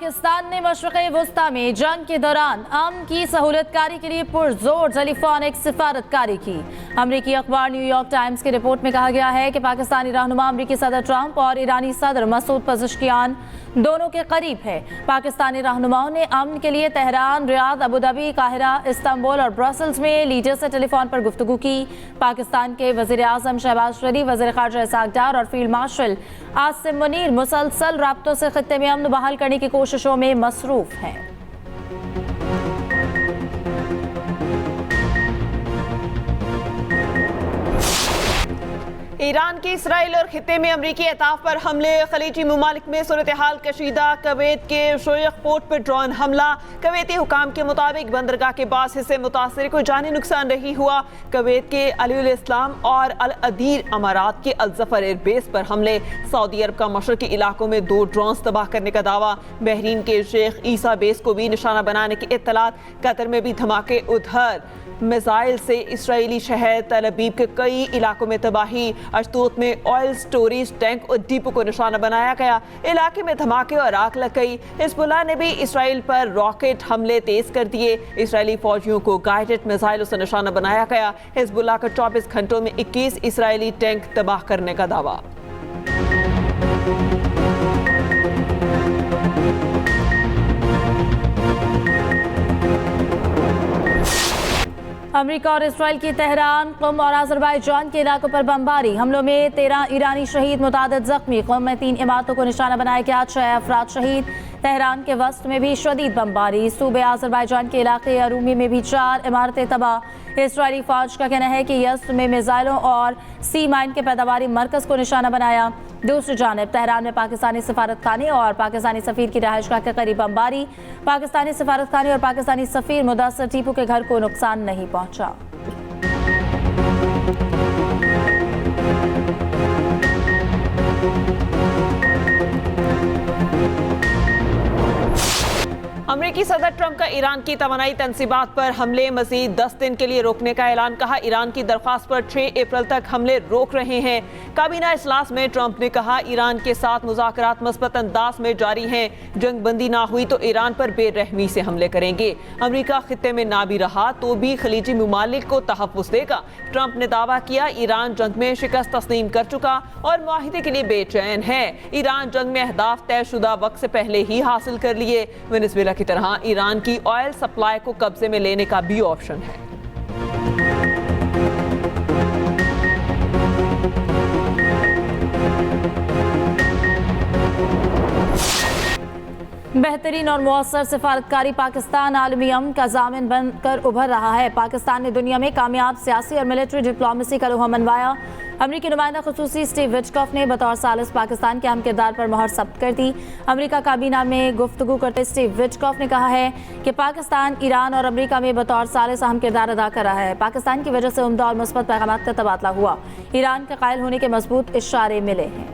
पाकिस्तान ने मशरिक़ वुस्ता में जंग के दौरान अमन की सहूलतकारी के लिए पुरजोर टेलीफोनिक सिफारतकारी की। अमरीकी अखबार न्यूयॉर्क टाइम्स की रिपोर्ट में कहा गया है कि पाकिस्तानी रहनुमा अमरीकी सदर ट्रंप और ईरानी सदर मसूद पज़ेश्कियान दोनों के करीब है। पाकिस्तानी रहनुमाओं ने अमन के लिए Tehran, Riyadh, Abu Dhabi, Cairo, Istanbul और ब्रसल्स में लीडर से टेलीफोन पर गुफ्तगू की। पाकिस्तान के वज़ीर आज़म शहबाज शरीफ, वज़ीर ख़ारजा इसहाक़ डार और फील्ड मार्शल आसिम मुनीर मुसलसल राब्तों से खित्ते में अमन बहाल करने की कोशिशों में मसरूफ हैं। ईरान की इसराइल और खित्ते में अमरीकी एहताफ पर हमले, खलीजी ममालिक में सूरत हाल कशीदा, कवैत के शोयख पोर्ट पर ड्रोन हमला। कवैती हुकाम के मुताबिक बंदरगाह के बाद हिस्से मुतासर को जानी नुकसान नहीं हुआ। कवैत के अलीउल इस्लाम और अल अदीर अमारात के अल जफर एयरबेस पर हमले। सऊदी अरब का मशरकी इलाकों में 2 ड्रोन्स तबाह करने का दावा। बहरीन के शेख ईसा बेस को भी निशाना बनाने की इत्तलात। कतर में भी धमाके। उधर मिसाइल से इसराइली शहर तल अबीब के कई इलाकों में तबाही। अशतूत में ऑयल स्टोरेज टैंक और डिपो को निशाना बनाया गया। इलाके में धमाके और आग लग गई। हिजबुल्लाह ने भी इसराइल पर रॉकेट हमले तेज कर दिए। इसराइली फौजियों को गाइडेड मिसाइलों से निशाना बनाया गया। हिजबुल्लाह का 24 घंटों में 21 इसराइली टैंक तबाह करने का दावा। अमेरिका और इसराइल की तेहरान, क़ुम और अज़रबैजान के इलाकों पर बमबारी। हमलों में 13 ईरानी शहीद, मुतादिद जख्मी। क़ुम में 3 इमारतों को निशाना बनाया गया, 6 अफराद शहीद। तेहरान के वस्त में भी शदीद बमबारी। सूबे अज़रबैजान के इलाके अरूमी में भी 4 इमारतें तबाह। इसराइली फौज का कहना है कि यज़्द में मिसाइलों और सी माइन के पैदावारी मरकज़ को निशाना बनाया। दूसरी जानिब तेहरान में पाकिस्तानी सफारतखाने और पाकिस्तानी सफ़ीर की रहायशगाह के करीब बमबारी। पाकिस्तानी सफारतखाने और पाकिस्तानी सफ़ीर मुदस्सर टीपू के घर को नुकसान नहीं पहुंचा। अमरीकी सदर ट्रंप का ईरान की तवानाई तनसीबात पर हमले मजीद 10 दिन के लिए रोकने का ऐलान। कहा, ईरान की दरख्वास्त पर 6 अप्रैल तक हमले रोक रहे हैं। काबीना इजलास में ट्रंप ने कहा, ईरान के साथ मुज़ाकरात मस्बत अंदाज में जारी हैं। जंग बंदी ना हुई तो ईरान पर बेरहमी से हमले करेंगे। अमरीका खित्ते में ना भी रहा तो भी खलीजी ममालिक को तहफ़्फ़ुज़ देगा। ट्रंप ने दावा किया, ईरान जंग में शिकस्त तस्लीम कर चुका और मुआहिदे के लिए बेचैन है। ईरान जंग में अहदाफ तयशुदा वक्त से पहले ही हासिल कर लिए। वेनेज़ुएला की तरह ईरान की ऑयल सप्लाई को कब्जे में लेने का भी ऑप्शन है। बेहतरीन और मौसर सिफारतकारी पाकिस्तान आलमी अमन का जामिन बनकर उभर रहा है। पाकिस्तान ने दुनिया में कामयाब सियासी और मिलिट्री डिप्लोमेसी का लोहा मनवाया। अमरीकी नुमाइंदा खुसूसी स्टीव विटकॉफ ने बतौर सालिस पाकिस्तान के अहम किरदार पर मोहर सब्त कर दी। अमरीका काबीना में गुफ्तगू करते स्टीव विटकॉफ ने कहा है कि पाकिस्तान ईरान और अमरीका में बतौर सालिस अहम किरदार अदा कर रहा है। पाकिस्तान की वजह से उम्दा और मुस्बत पैगामात का तबादला हुआ। ईरान के कायल होने के मजबूत इशारे मिले हैं।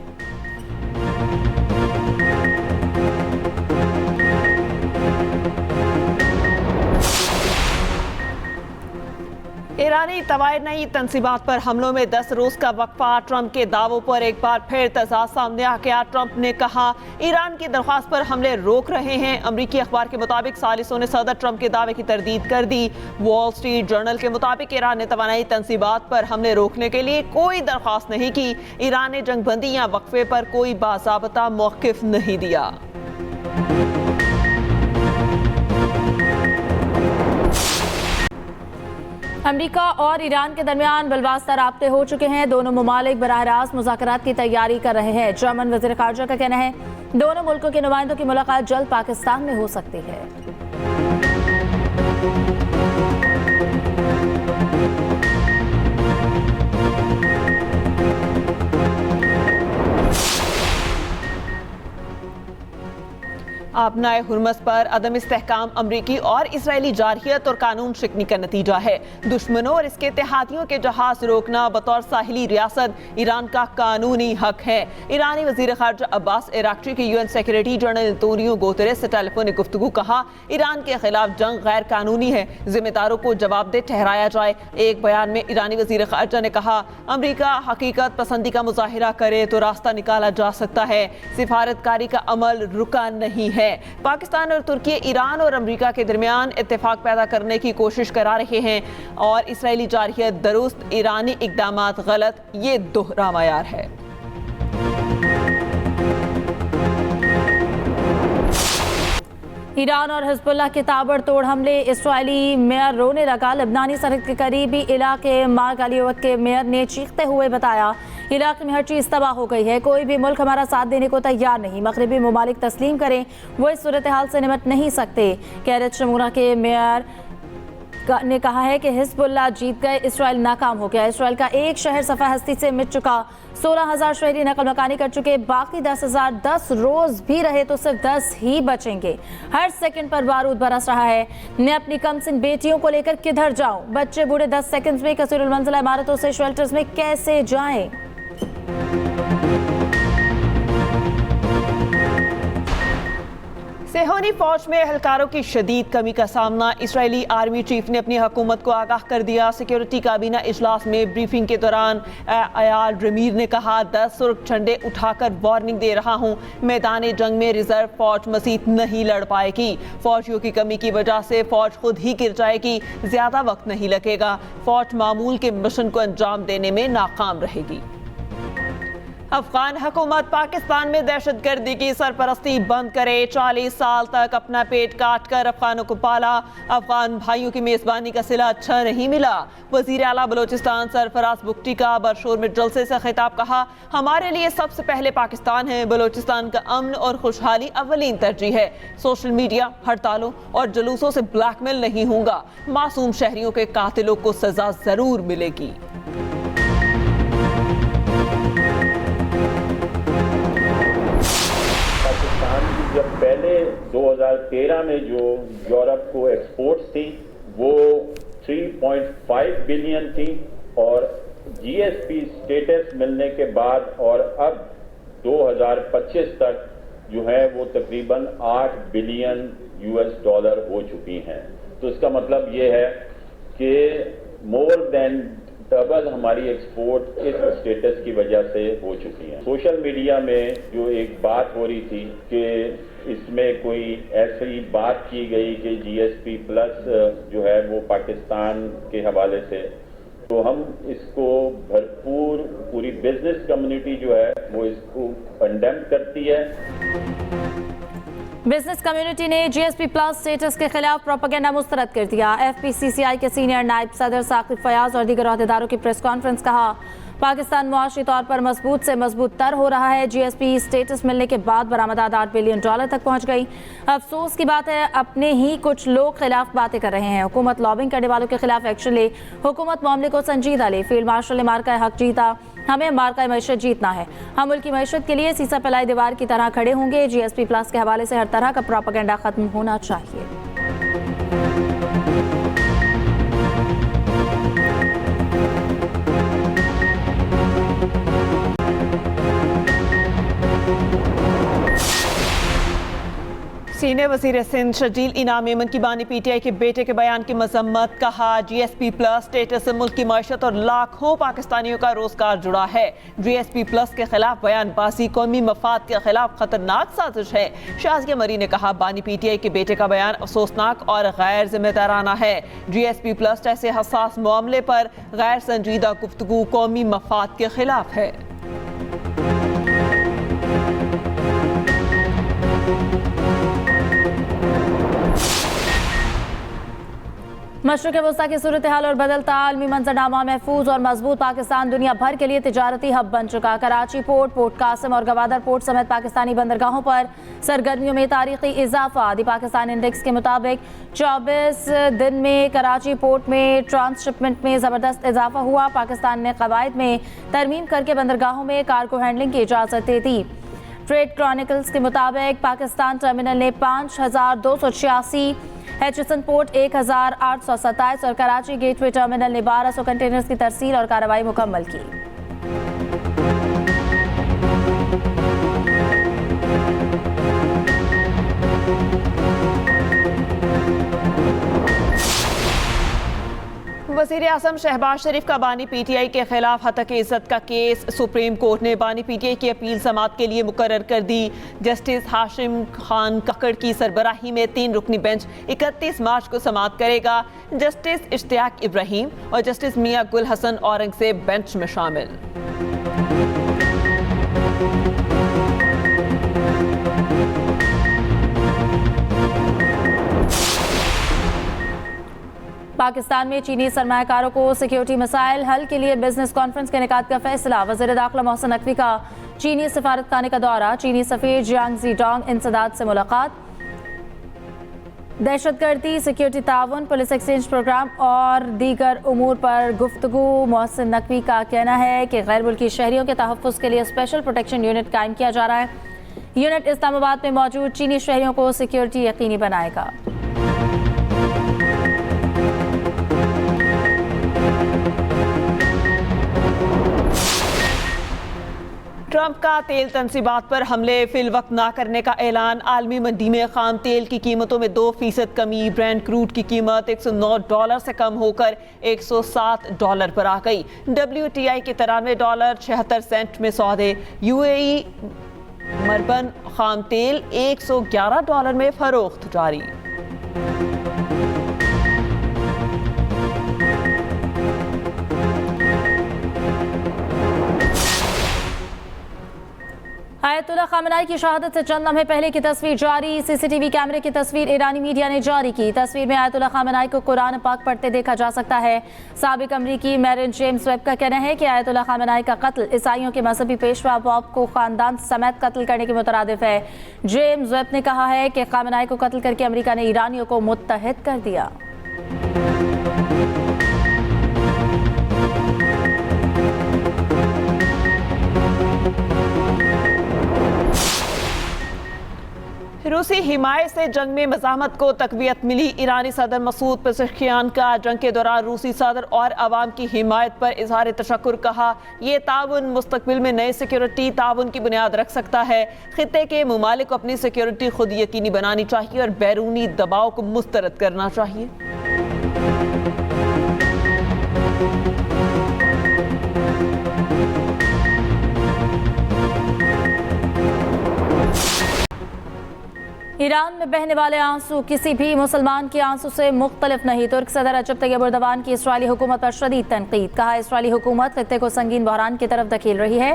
ईरानी तवानाई तनसीबात पर हमलों में 10 रोज का वक्फा। ट्रंप के दावों पर एक बार फिर तजाद सामने आ गया। ट्रंप ने कहा, ईरान की दरख्वास्त पर हमले रोक रहे हैं। अमरीकी अखबार के मुताबिक सालिसों ने सदर ट्रंप के दावे की तरदीद कर दी। वॉल स्ट्रीट जर्नल के मुताबिक ईरान ने तवानाई तनसीबात पर हमले रोकने के लिए कोई दरख्वास्त नहीं की। ईरान ने जंगबंदी या वक्फे पर कोई बाज़ाब्ता मौक़िफ़ नहीं दिया। अमरीका और ईरान के दरमियान बिलवास्ता राब्ते हो चुके हैं। दोनों ममालिक बराह रास्त मुज़ाकरात की तैयारी कर रहे हैं। जर्मन वज़ीर ख़ारजा का कहना है, दोनों मुल्कों के नुमाइंदों की मुलाकात जल्द पाकिस्तान में हो सकती है। आपनाए हुर्मस पर अदम इस्तेहकाम अमरीकी और इसराइली जारहियत और कानून शिकनी का नतीजा है। दुश्मनों और इसके इत्तेहादियों के जहाज रोकना बतौर साहिली रियासत ईरान का कानूनी हक है। ईरानी वज़ीर ख़ारजा अब्बास अराग़ची के UN secretary general Antonio Guterres से टेलीफोनिक गुफ्तगू। कहा, ईरान के खिलाफ जंग गैर कानूनी है, जिम्मेदारों को जवाबदेह ठहराया जाए। एक बयान में ईरानी वज़ीर ख़ारजा ने कहा, अमरीका हकीकत पसंदी का मुजाहिरा करे तो रास्ता निकाला जा सकता है। सिफारतकारी का अमल रुका नहीं है। है। पाकिस्तान और तुर्की ईरान और अमेरिका के दरमियान इत्तेफाक पैदा करने की कोशिश करा रहे हैं और इसराइली जारहियत दुरुस्त, ईरानी इक़दामात गलत, ये दोहरा मयार है। ईरान और हिजबुल्लाह के ताबड़तोड़ हमले, इसराइली मेयर रोने लगा। लबनानी सरहद के करीबी इलाके मार्गालियोक के मेयर ने चीखते हुए बताया, इलाके में हर चीज़ तबाह हो गई है, कोई भी मुल्क हमारा साथ देने को तैयार नहीं। मगरबी ममालिक तस्लीम करें, वो इस सूरत हाल से निपट नहीं सकते। कैरत शमूरा के मेयर ने कहा है कि हिजबुल्लाह जीत गए, इसराइल नाकाम हो गया। इसराइल का एक शहर सफ़ा हस्ती से मिट चुका, 16,000 शहरी नकल मकानी कर चुके, बाकी 10,000 10 रोज भी रहे तो सिर्फ 10 ही बचेंगे। हर सेकंड पर बारूद बरस रहा है। मैं अपनी कमसिन बेटियों को लेकर किधर जाऊं? बच्चे बूढ़े 10 सेकंड में कसीरुल मंजिला इमारतों से शेल्टर्स में कैसे जाएं? सेहोनी फौज में एहलकारों की शदीद कमी का सामना, इसराइली आर्मी चीफ ने अपनी हुकूमत को आगाह कर दिया। सिक्योरिटी काबीना इजलास में ब्रीफिंग के दौरान अयाल रमीर ने कहा, 10 सुर्ख झंडे उठाकर वार्निंग दे रहा हूं, मैदान जंग में रिजर्व फौज मजीद नहीं लड़ पाएगी। फौजियों की कमी की वजह से फौज खुद ही गिर जाएगी, ज्यादा वक्त नहीं लगेगा, फौज मामूल के मिशन को अंजाम देने में नाकाम रहेगी। अफगान हुकूमत पाकिस्तान में दहशतगर्दी की सरपरस्ती बंद करे, 40 साल तक अपना पेट काट कर अफगानों को पाला, अफगान भाइयों की मेजबानी का सिला अच्छा नहीं मिला। वजीर आला बलोचिस्तान सरफराज बुगटी का बरशोर में जलसे से खिताब, कहा, हमारे लिए सबसे पहले पाकिस्तान है, बलोचिस्तान का अमन और खुशहाली अव्वलीन तरजीह है। सोशल मीडिया, हड़तालों और जुलूसों से ब्लैकमेल नहीं होगा, मासूम शहरियों के कातिलों को सजा जरूर मिलेगी। जब पहले 2013 में जो यूरोप को एक्सपोर्ट्स थी वो 3.5 बिलियन थी और जीएसपी स्टेटस मिलने के बाद और अब 2025 तक जो है वो तकरीबन 8 बिलियन यूएस डॉलर हो चुकी हैं। तो इसका मतलब ये है कि मोर देन डबल हमारी एक्सपोर्ट इस स्टेटस की वजह से हो चुकी है। सोशल मीडिया में जो एक बात हो रही थी कि इसमें कोई ऐसी बात की गई कि जीएसपी प्लस जो है वो पाकिस्तान के हवाले से, तो हम इसको भरपूर पूरी बिजनेस कम्युनिटी जो है वो इसको कंडेम करती है। बिजनेस कम्युनिटी ने जीएसपी प्लस स्टेटस के खिलाफ प्रोपेगेंडा मुस्तरद कर दिया। एफपीसीसीआई के सीनियर नायब सदर साकिब फयाज और दीगर अहदेदारों की प्रेस कॉन्फ्रेंस, कहा, पाकिस्तान मुआशी तौर पर मजबूत से मजबूत तर हो रहा है। जीएसपी स्टेटस मिलने के बाद बरामदात 8 बिलियन डॉलर तक पहुंच गई। अफसोस की बात है, अपने ही कुछ लोग खिलाफ बातें कर रहे हैं। हुकूमत लॉबिंग करने वालों के खिलाफ एक्शन ले, हुकूमत मामले को संजीदा ले। फील्ड मार्शल ने मार्का हक जीता, हमें मार्का मैशत जीतना है। हम मुल्क की मैशत के लिए सीसा फैलाई दीवार की तरह खड़े होंगे। जीएसपी प्लस के हवाले से हर तरह का प्रोपेगेंडा खत्म होना चाहिए। सीनियर वजीर सिंध शजील इनाम मेमन की बानी पीटीआई के बेटे के बयान की मजम्मत, कहा, जीएसपी प्लस स्टेटस से मुल्क की मैशत और लाखों पाकिस्तानियों का रोजगार जुड़ा है। जीएसपी प्लस के खिलाफ बयानबाजी कौमी मफाद के खिलाफ खतरनाक साजिश है। शाजिया मरी ने कहा, बानी पीटीआई के बेटे का बयान अफसोसनाक और गैर जिम्मेदाराना है। जीएसपी प्लस जैसे हसास मामले पर गैर संजीदा गुफ्तगू कौमी मफाद के खिलाफ है। मशरक़ वस्ता की सूरत हाल और बदलता आलमी मंजरनामा, महफूज और मजबूत पाकिस्तान दुनिया भर के लिए तिजारती हब बन चुका। कराची पोर्ट, पोर्ट कासिम और गवादर पोर्ट समेत पाकिस्तानी बंदरगाहों पर सरगर्मियों में तारीखी इजाफा। दी पाकिस्तान इंडेक्स के मुताबिक 24 दिन में कराची पोर्ट में ट्रांसशिपमेंट में ज़बरदस्त इजाफा हुआ। पाकिस्तान ने कवायद में तरमीम करके बंदरगाहों में कार्गो हैंडलिंग की इजाज़त दे दी। ट्रेड क्रॉनिकल्स के मुताबिक पाकिस्तान टर्मिनल ने 5286, एचएसएन पोर्ट 1827 और कराची गेटवे टर्मिनल ने 1200 कंटेनर्स की तरसील और कार्रवाई मुकम्मल की। वज़ीर आज़म शहबाज शरीफ का बानी पीटीआई के खिलाफ हतक इज्जत का केस सुप्रीम कोर्ट ने बानी पीटीआई की अपील समाअत के लिए मुकर्रर कर दी। जस्टिस हाशिम खान कक्कड़ की सरबराही में 3 रुकनी बेंच 31 मार्च को समाअत करेगा। जस्टिस इश्तियाक इब्राहिम और जस्टिस मियां गुल हसन औरंगजेब बेंच में शामिल। पाकिस्तान में चीनी सरमायाकारों को सिक्योरिटी मसाइल हल के लिए बिजनेस कॉन्फ्रेंस के इनेकाद का फैसला। वज़ीर दाखिला मोहसिन नकवी का चीनी सफारतखाने का दौरा, चीनी सफीर जियांग ज़ीडोंग इंसदाद से मुलाकात। दहशतगर्दी, सिक्योरिटी ताउन, पुलिस एक्सचेंज प्रोग्राम और दीगर उमूर पर गुफ्तगू। मोहसिन नकवी का कहना है कि गैर मुल्की शहरियों के तहफ़्फ़ुज़ के लिए स्पेशल प्रोटेक्शन यूनिट कायम किया जा रहा है। यूनिट इस्लामाबाद में मौजूद चीनी शहरियों को सिक्योरिटी यकीनी बनाएगा। ट्रंप का तेल तनसीबात पर हमले फिल वक्त ना करने का ऐलान। आलमी मंडी में खाम तेल की कीमतों में 2% कमी। ब्रेंट क्रूड की कीमत $109 से कम होकर $107 पर आ गई। WTI के $93.76 में सौदे। UAE मरबन खाम तेल $111 में फरोख्त जारी। आयतुल्लाह खामेनी की शहादत से चंद लम्हे पहले की तस्वीर जारी। CCTV कैमरे की तस्वीर ईरानी मीडिया ने जारी की। तस्वीर में आयतुल्लाह खामेनी को कुरान पाक पढ़ते देखा जा सकता है। साबिक अमरीकी मैरिन जेम्स वेब का कहना है कि आयतुल्लाह खामेनी का कत्ल ईसाइयों के मजहबी पेशवा बॉब को खानदान समेत कत्ल करने के मुतरादिफ है। जेम्स वेब ने कहा है कि खामेनी को कत्ल करके अमरीका ने ईरानियों को मुत्तहिद कर दिया। रूसी हिमायत से जंग में मज़ाहमत को तक़वियत मिली। ईरानी सदर मसूद पेज़ेश्कियान का जंग के दौरान रूसी सदर और अवाम की हिमायत पर इजहार तशक्कुर कहा। ये ताउन मुस्तक़बिल में नए सिक्योरिटी ताउन की बुनियाद रख सकता है। खित्ते के ममालिक को अपनी सिक्योरिटी खुद यकीनी बनानी चाहिए और बैरूनी दबाव को मुस्तरद करना चाहिए। ईरान में बहने वाले आंसू किसी भी मुसलमान के आंसू से मुख्तलिफ नहीं। तुर्क सदर रजब तैयब एर्दोगान की इसराइली हुकूमत पर शदीद तनकीद। कहा, इसराइली हुकूमत खित्ते को संगीन बहरान की तरफ धकेल रही है।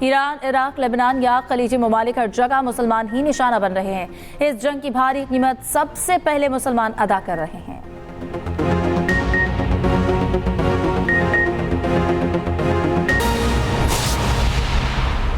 ईरान, इराक, लेबनान या खलीजी ममालिक हर जगह मुसलमान ही निशाना बन रहे हैं। इस जंग की भारी कीमत सबसे पहले मुसलमान अदा कर रहे हैं।